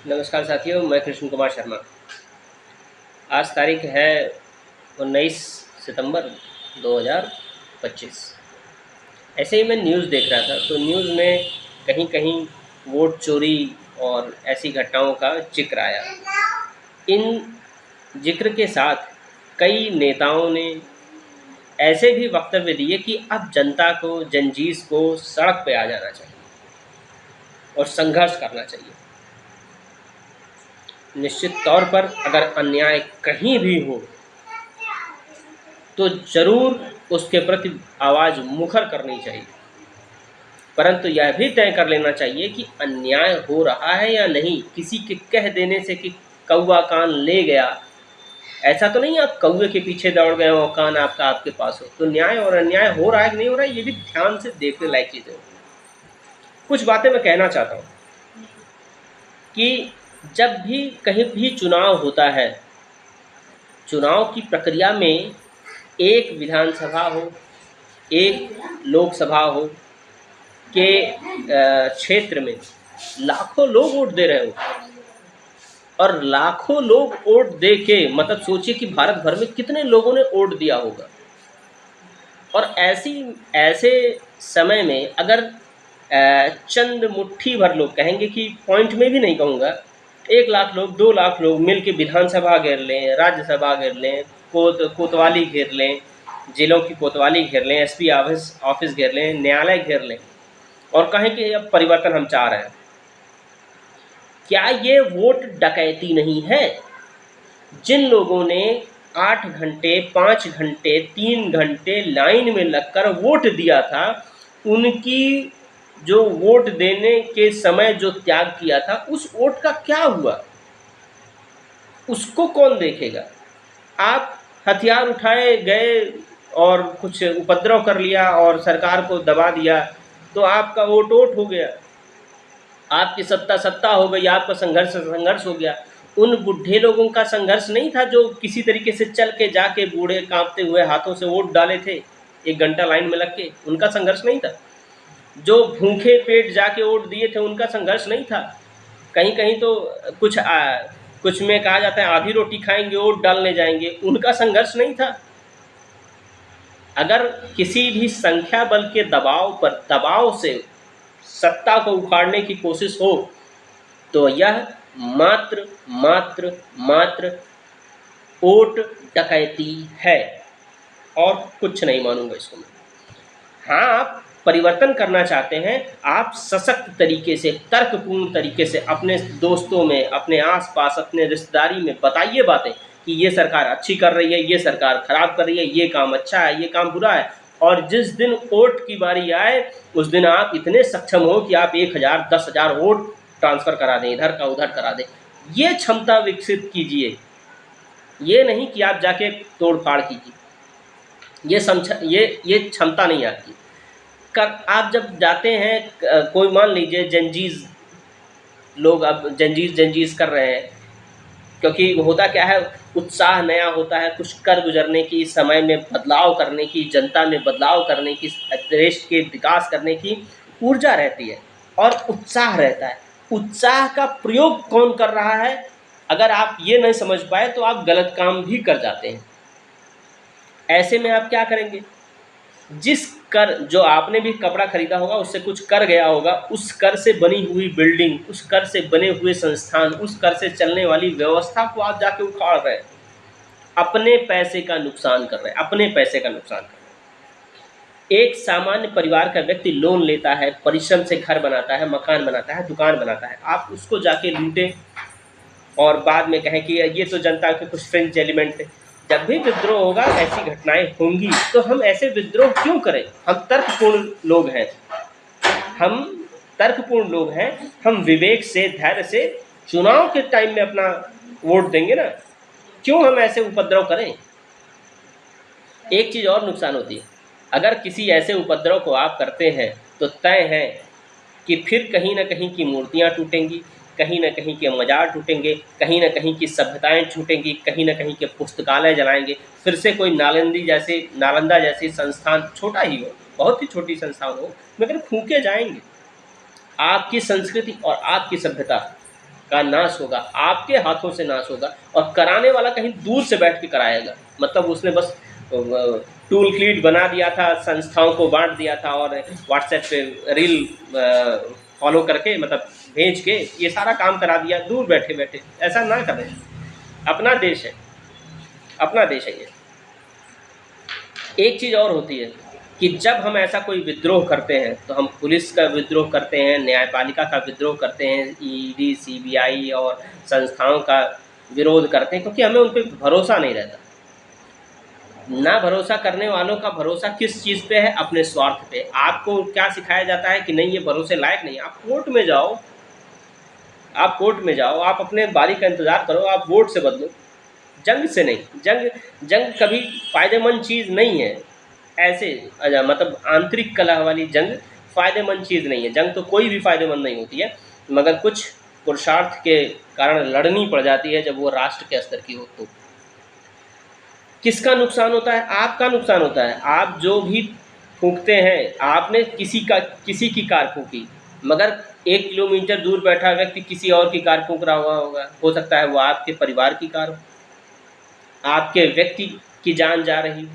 नमस्कार साथियों, मैं कृष्ण कुमार शर्मा। आज तारीख है 19 सितंबर 2025। ऐसे ही मैं न्यूज़ देख रहा था तो न्यूज़ में कहीं कहीं वोट चोरी और ऐसी घटनाओं का जिक्र आया। इन जिक्र के साथ कई नेताओं ने ऐसे भी वक्तव्य दिए कि अब जनता को, जनजीस को सड़क पे आ जाना चाहिए और संघर्ष करना चाहिए। निश्चित तौर पर अगर अन्याय कहीं भी हो तो ज़रूर उसके प्रति आवाज़ मुखर करनी चाहिए, परंतु यह भी तय कर लेना चाहिए कि अन्याय हो रहा है या नहीं। किसी के कह देने से कि कौवा कान ले गया, ऐसा तो नहीं आप कौवे के पीछे दौड़ गए हो, कान आपका आपके पास हो। तो न्याय और अन्याय हो रहा है कि नहीं हो रहा है, ये भी ध्यान से देखने लायक चीज़ है। कुछ बातें मैं कहना चाहता हूँ कि जब भी कहीं भी चुनाव होता है, चुनाव की प्रक्रिया में एक विधानसभा हो, एक लोकसभा हो के क्षेत्र में लाखों लोग वोट दे रहे हो, और लाखों लोग वोट दे के मतलब सोचिए कि भारत भर में कितने लोगों ने वोट दिया होगा। और ऐसे समय में अगर चंद मुट्ठी भर लोग, कहेंगे कि पॉइंट में भी नहीं कहूँगा, 1 लाख लोग, 2 लाख लोग मिल के विधानसभा घेर लें, राज्यसभा घेर लें, कोतवाली घेर लें, जिलों की कोतवाली घेर लें, एसपी ऑफिस घेर लें, न्यायालय घेर लें, और कहें कि अब परिवर्तन हम चाह रहे हैं, क्या ये वोट डकैती नहीं है? जिन लोगों ने 8 घंटे, 5 घंटे, 3 घंटे लाइन में लगकर वोट दिया था, उनकी जो वोट देने के समय जो त्याग किया था, उस वोट का क्या हुआ? उसको कौन देखेगा? आप हथियार उठाए गए और कुछ उपद्रव कर लिया और सरकार को दबा दिया, तो आपका वोट हो गया, आपकी सत्ता हो गई, आपका संघर्ष हो गया। उन बुढ़े लोगों का संघर्ष नहीं था जो किसी तरीके से चल के जाके बूढ़े कांपते हुए हाथों से वोट डाले थे 1 घंटा लाइन में लग के, उनका संघर्ष नहीं था। जो भूखे पेट जाके वोट दिए थे, उनका संघर्ष नहीं था। कहीं कहीं तो कुछ में कहा जाता है आधी रोटी खाएंगे वोट डालने जाएंगे, उनका संघर्ष नहीं था। अगर किसी भी संख्या बल के दबाव से सत्ता को उखाड़ने की कोशिश हो, तो यह मात्र मात्र मात्र वोट डकैती है, और कुछ नहीं मानूंगा इसको मैं। हाँ, आप परिवर्तन करना चाहते हैं, आप सशक्त तरीके से, तर्कपूर्ण तरीके से अपने दोस्तों में, अपने आसपास, अपने रिश्तेदारी में बताइए बातें कि ये सरकार अच्छी कर रही है, ये सरकार खराब कर रही है, ये काम अच्छा है, ये काम बुरा है। और जिस दिन वोट की बारी आए, उस दिन आप इतने सक्षम हो कि आप 1000 10,000 वोट ट्रांसफ़र करा दें, इधर का उधर करा दें। ये क्षमता विकसित कीजिए, ये नहीं कि आप जाके तोड़ फाड़ कीजिए। ये क्षमता नहीं आपकी। आप जब जाते हैं, कोई मान लीजिए जंजीज लोग अब जंजीज कर रहे हैं, क्योंकि होता क्या है, उत्साह नया होता है, कुछ कर गुजरने की, समय में बदलाव करने की, जनता में बदलाव करने की, देश के विकास करने की ऊर्जा रहती है और उत्साह रहता है। उत्साह का प्रयोग कौन कर रहा है, अगर आप ये नहीं समझ पाए तो आप गलत काम भी कर जाते हैं। ऐसे में आप क्या करेंगे? जिस कर, जो आपने भी कपड़ा खरीदा होगा, उससे कुछ कर गया होगा, उस कर से बनी हुई बिल्डिंग, उस कर से बने हुए संस्थान, उस कर से चलने वाली व्यवस्था को आप जाके उखाड़ रहे हैं, अपने पैसे का नुकसान कर रहे हैं, अपने पैसे का नुकसान कर रहे हैं। एक सामान्य परिवार का व्यक्ति लोन लेता है, परिश्रम से घर बनाता है, मकान बनाता है, दुकान बनाता है, आप उसको जाके लूटें और बाद में कहें कि ये तो जनता के कुछ फ्रेंच एलिमेंट थे। जब भी विद्रोह होगा, ऐसी घटनाएं होंगी, तो हम ऐसे विद्रोह क्यों करें? हम तर्कपूर्ण लोग हैं, हम विवेक से, धैर्य से चुनाव के टाइम में अपना वोट देंगे ना, क्यों हम ऐसे उपद्रव करें? एक चीज़ और नुकसान होती है, अगर किसी ऐसे उपद्रव को आप करते हैं तो तय है कि फिर कहीं ना कहीं की मूर्तियाँ टूटेंगी, कहीं न कहीं के मज़ार टूटेंगे, कहीं न कहीं की सभ्यताएँ छूटेंगी, कहीं न कहीं के पुस्तकालय जलाएंगे। फिर से कोई नालंदा जैसी संस्थान, छोटा ही हो, बहुत ही छोटी संस्थान हो, मगर फूँके जाएंगे। आपकी संस्कृति और आपकी सभ्यता का नाश होगा, आपके हाथों से नाश होगा, और कराने वाला कहीं दूर से बैठ के कराएगा। मतलब उसने बस टूल किट बना दिया था, संस्थाओं को बांट दिया था, और व्हाट्सएप पे रील फॉलो करके, मतलब भेज के ये सारा काम करा दिया दूर बैठे बैठे। ऐसा ना करें, अपना देश है, अपना देश है ये। एक चीज़ और होती है कि जब हम ऐसा कोई विद्रोह करते हैं तो हम पुलिस का विद्रोह करते हैं, न्यायपालिका का विद्रोह करते हैं, ईडी, सीबीआई और संस्थाओं का विरोध करते हैं, क्योंकि हमें उन पर भरोसा नहीं रहता। ना भरोसा करने वालों का भरोसा किस चीज़ पे है? अपने स्वार्थ पे। आपको क्या सिखाया जाता है कि नहीं, ये भरोसे लायक नहीं। आप कोर्ट में जाओ, आप कोर्ट में जाओ, आप अपने बारी का इंतज़ार करो, आप वोट से बदलो, जंग से नहीं। जंग कभी फ़ायदेमंद चीज़ नहीं है। ऐसे मतलब आंतरिक कलह वाली जंग फ़ायदेमंद चीज़ नहीं है। जंग तो कोई भी फ़ायदेमंद नहीं होती है, मगर कुछ पुरुषार्थ के कारण लड़नी पड़ जाती है जब वो राष्ट्र के स्तर की हो तो। किसका नुकसान होता है? आपका नुकसान होता है। आप जो भी फूंकते हैं, आपने किसी की कार फूंकी, मगर 1 किलोमीटर दूर बैठा व्यक्ति किसी और की कार फूंक रहा हुआ होगा। हो सकता है वो आपके परिवार की कार हो, आपके व्यक्ति की जान जा रही हो,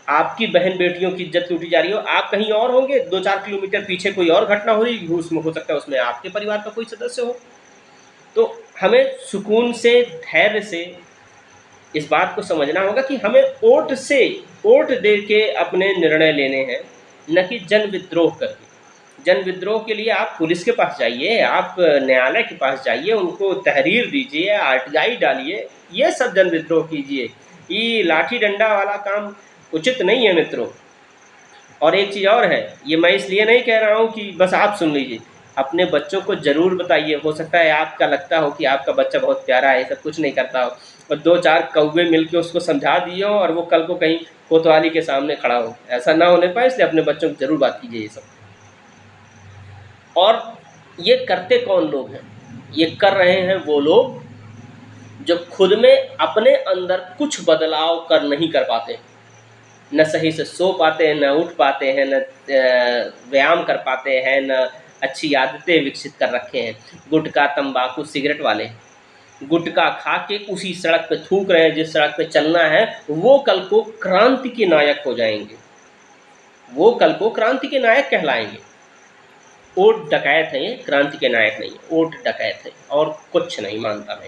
आपकी बहन बेटियों की इज्जत लूटी जा रही हो। आप कहीं और होंगे, 2-4 किलोमीटर पीछे कोई और घटना हो रही, उसमें हो सकता है उसमें आपके परिवार का कोई सदस्य हो। तो हमें सुकून से, धैर्य से इस बात को समझना होगा कि हमें वोट दे के अपने निर्णय लेने हैं, न कि जन विद्रोह करके। जन विद्रोह के लिए आप पुलिस के पास जाइए, आप न्यायालय के पास जाइए, उनको तहरीर दीजिए, आरटीआई डालिए, ये सब जन विद्रोह कीजिए। ये लाठी डंडा वाला काम उचित नहीं है मित्रों। और एक चीज़ और है, ये मैं इसलिए नहीं कह रहा हूँ कि बस आप सुन लीजिए, अपने बच्चों को ज़रूर बताइए। हो सकता है आपका लगता हो कि आपका बच्चा बहुत प्यारा है, सब कुछ नहीं करता हो, और 2-4 कौवे मिल के उसको समझा दिए हो और वो कल को कहीं कोतवाली के सामने खड़ा हो। ऐसा ना होने पाए, इसलिए अपने बच्चों को ज़रूर बात कीजिए ये सब। और ये करते कौन लोग हैं? ये कर रहे हैं वो लोग जो खुद में अपने अंदर कुछ बदलाव कर नहीं कर पाते, न सही से सो पाते हैं, न उठ पाते हैं, न व्यायाम कर पाते हैं, न अच्छी आदतें विकसित कर रखे हैं। गुटखा, तंबाकू, सिगरेट वाले गुटखा खा के उसी सड़क पे थूक रहे हैं जिस सड़क पे चलना है। वो कल को क्रांति के नायक हो जाएंगे, वो कल को क्रांति के नायक कहलाएंगे। वोट डकैत है, ये क्रांति के नायक नहीं है, वोट डकैत है और कुछ नहीं मानता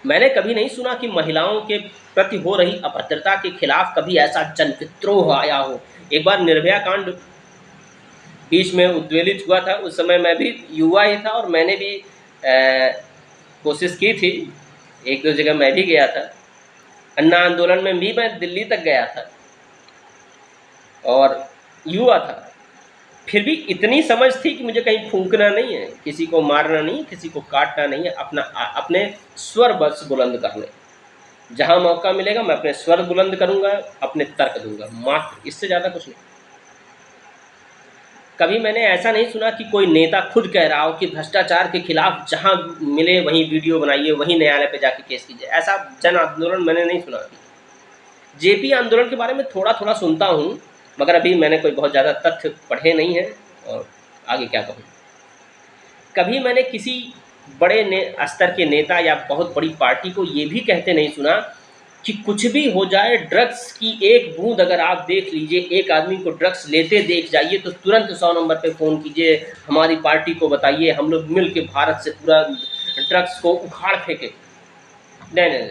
मैंने कभी नहीं सुना कि महिलाओं के प्रति हो रही अभद्रता के खिलाफ कभी ऐसा जन विद्रोह आया हो। एक बार निर्भया कांड बीच में उद्वेलित हुआ था, उस समय मैं भी युवा ही था और मैंने भी कोशिश की थी, 1-2 जगह मैं भी गया था। अन्ना आंदोलन में भी मैं दिल्ली तक गया था और युवा था, फिर भी इतनी समझ थी कि मुझे कहीं फूंकना नहीं है, किसी को मारना नहीं, किसी को काटना नहीं है, अपने स्वर बस बुलंद करने। जहाँ मौका मिलेगा मैं अपने स्वर बुलंद करूँगा, अपने तर्क दूंगा, मात्र, इससे ज़्यादा कुछ नहीं। कभी मैंने ऐसा नहीं सुना कि कोई नेता खुद कह रहा हो कि भ्रष्टाचार के खिलाफ जहाँ मिले वहीं वीडियो बनाइए, वहीं न्यायालय पे जाके केस कीजिए। ऐसा जन आंदोलन मैंने नहीं सुना। जेपी आंदोलन के बारे में थोड़ा थोड़ा सुनता हूँ, मगर अभी मैंने कोई बहुत ज़्यादा तथ्य पढ़े नहीं हैं और आगे क्या कहूँ। कभी मैंने किसी बड़े स्तर के नेता या बहुत बड़ी पार्टी को ये भी कहते नहीं सुना कि कुछ भी हो जाए, ड्रग्स की एक बूंद अगर आप देख लीजिए, एक आदमी को ड्रग्स लेते देख जाइए तो तुरंत 100 नंबर पे फ़ोन कीजिए, हमारी पार्टी को बताइए, हम लोग मिल के भारत से पूरा ड्रग्स को उखाड़ फेंके। नहीं,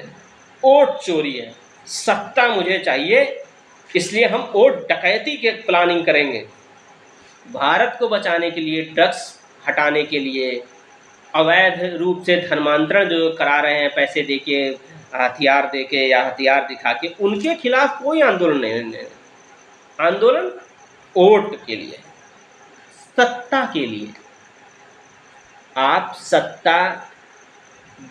वोट चोरी है, सत्ता मुझे चाहिए, इसलिए हम वोट डकैती के प्लानिंग करेंगे। भारत को बचाने के लिए, ड्रग्स हटाने के लिए, अवैध रूप से धर्मांतरण जो करा रहे हैं पैसे देके, हथियार देके या हथियार दिखा के, उनके खिलाफ कोई आंदोलन नहीं। आंदोलन वोट के लिए, सत्ता के लिए। आप सत्ता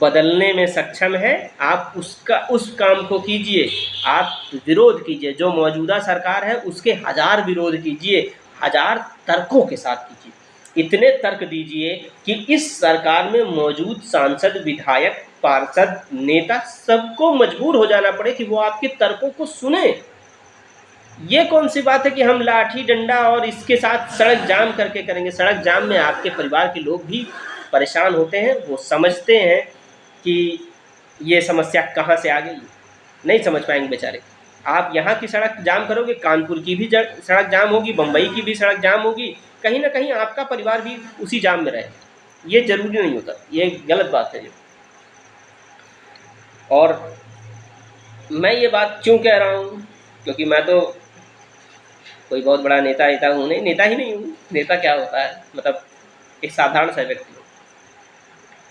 बदलने में सक्षम है, आप उस काम को कीजिए, आप विरोध कीजिए। जो मौजूदा सरकार है उसके 1000 विरोध कीजिए, 1000 तर्कों के साथ कीजिए। इतने तर्क दीजिए कि इस सरकार में मौजूद सांसद, विधायक, पार्षद, नेता सबको मजबूर हो जाना पड़े कि वो आपके तर्कों को सुने। ये कौन सी बात है कि हम लाठी डंडा और इसके साथ सड़क जाम करके करेंगे? सड़क जाम में आपके परिवार के लोग भी परेशान होते हैं, वो समझते हैं कि ये समस्या कहाँ से आ गई, नहीं समझ पाएंगे बेचारे। आप यहाँ की सड़क जाम करोगे, कानपुर की भी सड़क जाम होगी, बम्बई की भी सड़क जाम होगी, कहीं ना कहीं आपका परिवार भी उसी जाम में रहे। ये जरूरी नहीं होता, ये गलत बात है ये। और मैं ये बात क्यों कह रहा हूँ, क्योंकि मैं तो कोई बहुत बड़ा नेता हूँ नहीं, नेता ही नहीं हूँ। नेता क्या होता है, मतलब एक साधारण सा व्यक्ति हूँ।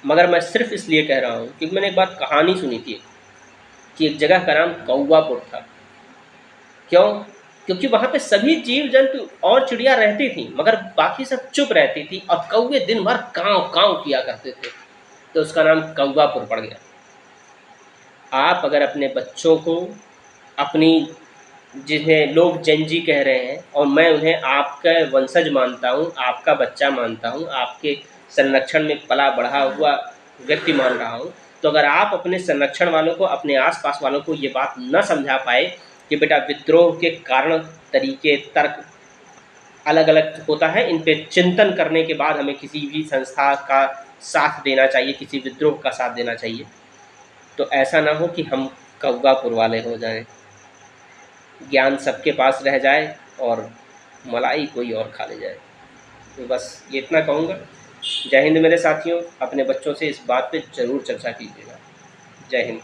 मगर मैं सिर्फ इसलिए कह रहा हूँ क्योंकि मैंने एक बार कहानी सुनी थी कि एक जगह का नाम कौवापुर था। क्यों? क्योंकि वहाँ पे सभी जीव जंतु और चिड़िया रहती थी, मगर बाकी सब चुप रहती थी और कौवे दिन भर काँव काँव किया करते थे, तो उसका नाम कौवापुर पड़ गया। आप अगर अपने बच्चों को, अपनी, जिन्हें लोग जेनजी कह रहे हैं और मैं उन्हें आपका वंशज मानता हूँ, आपका बच्चा मानता हूँ, आपके संरक्षण में पला बढ़ा हुआ व्यक्ति मान रहा हूँ, तो अगर आप अपने संरक्षण वालों को, अपने आसपास वालों को ये बात न समझा पाए कि बेटा विद्रोह के कारण, तरीके, तर्क अलग अलग होता है, इन पे चिंतन करने के बाद हमें किसी भी संस्था का साथ देना चाहिए, किसी विद्रोह का साथ देना चाहिए, तो ऐसा ना हो कि हम कौवापुर वाले हो जाएं, ज्ञान सबके पास रह जाए और मलाई कोई और खा ले जाए। तो बस ये इतना कहूँगा। जय हिंद मेरे साथियों, अपने बच्चों से इस बात पे ज़रूर चर्चा कीजिएगा। जय हिंद।